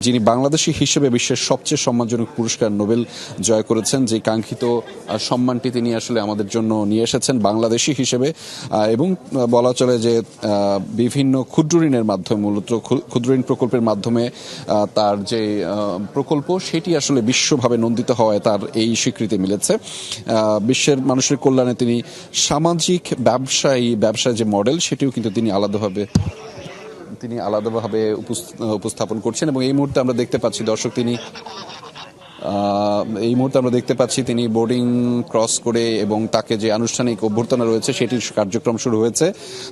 যিনি বাংলাদেশি হিসেবে বিশ্বের সবচেয়ে সম্মানজনক পুরস্কার নোবেল জয় করেছেন, যে কাঙ্ক্ষিত সম্মানটি তিনি আসলে আমাদের জন্য নিয়ে এসেছেন বাংলাদেশি হিসেবে। এবং বলা চলে যে বিভিন্ন ক্ষুদ্র ঋণের মাধ্যমে, মূলত ক্ষুদ্র ঋণ প্রকল্পের মাধ্যমে তার যে প্রকল্প সেটি আসলে বিশ্বভাবে নন্দিত হওয়ায় তার এই স্বীকৃতি মিলেছে। বিশ্বের মানুষের কল্যাণে তিনি সামাজিক ব্যবসায় যে মডেল সেটিও কিন্তু তিনি আলাদাভাবে উপস্থাপন করছেন। এবং এই মুহূর্তে আমরা দেখতে পাচ্ছি দর্শক, তিনি বোর্ডিং ক্রস করে এবং তাকে যে আনুষ্ঠানিক অভ্যর্থনা রয়েছে সেটির কার্যক্রম শুরু হয়েছে।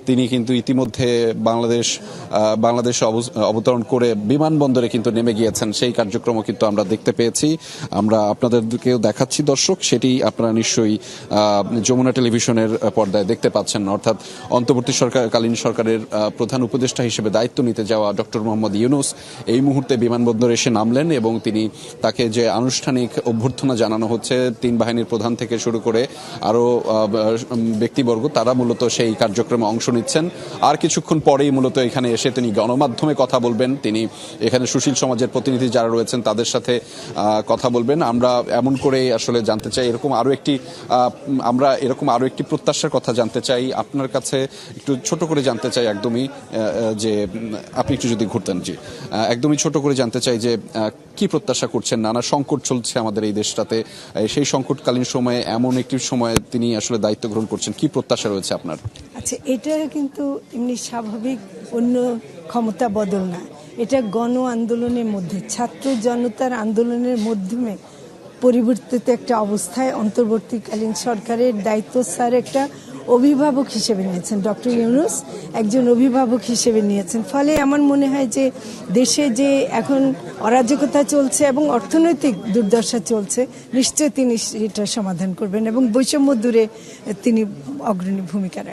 তিনি কিন্তু ইতিমধ্যে বাংলাদেশে অবতরণ করে বিমানবন্দরে কিন্তু নেমে গিয়েছেন, সেই কার্যক্রমও কিন্তু আমরা দেখতে পেয়েছি। আমরা আপনাদেরকেও দেখাচ্ছি দর্শক, সেটি আপনারা নিশ্চয়ই যমুনা টেলিভিশনের পর্দায় দেখতে পাচ্ছেন। অর্থাৎ অন্তর্বর্তীকালীন সরকারের প্রধান উপদেষ্টা হিসেবে দায়িত্ব নিতে যাওয়া ডক্টর মোহাম্মদ ইউনূস এই মুহূর্তে বিমানবন্দরে এসে নামলেন এবং তাকে যে আনুষ্ঠানিক অভ্যর্থনা জানানো হচ্ছে, 3 বাহিনীর প্রধান থেকে শুরু করে আরও ব্যক্তিবর্গ, তারা মূলত সেই কার্যক্রমে অংশ নিচ্ছেন। আর কিছুক্ষণ পরেই মূলত এখানে এসে তিনি গণমাধ্যমে কথা বলবেন। তিনি এখানে সুশীল সমাজের প্রতিনিধি যারা রয়েছেন তাদের সাথে কথা বলবেন। আমরা এমন করে আসলে জানতে চাই, আমরা এরকম আরও একটি প্রত্যাশার কথা জানতে চাই আপনার কাছে, একটু ছোট করে জানতে চাই একদমই, যে আপনি একটু যদি ঘুরতেন। জি, একদমই ছোট করে জানতে চাই যে কি প্রত্যাশা করছেন? নানা সংকট চলছে আমাদের এই দেশটাতে, সেই সংকটকালীন সময়ে এমন একটি সময়ে তিনি আসলে দায়িত্ব গ্রহণ করছেন, কি প্রত্যাশা রয়েছে আপনার? আচ্ছা, এটা কিন্তু এমনি স্বাভাবিক অন্য ক্ষমতা বদল না, এটা গণ আন্দোলনের মধ্যে, ছাত্র জনতার আন্দোলনের মাধ্যমে পরিবর্তিত একটা অবস্থায় অন্তর্বর্তীকালীন সরকারের দায়িত্ব স্যার একটা অভিভাবক হিসেবে নিয়েছেন, ডক্টর ইউনূস একজন অভিভাবক হিসেবে নিয়েছেন। ফলে আমার মনে হয় যে দেশে যে এখন অরাজকতা চলছে এবং অর্থনৈতিক দুর্দশা চলছে, নিশ্চয়ই তিনি এটা সমাধান করবেন এবং বৈষম্য দূরে তিনি অগ্রণী ভূমিকা রাখবেন।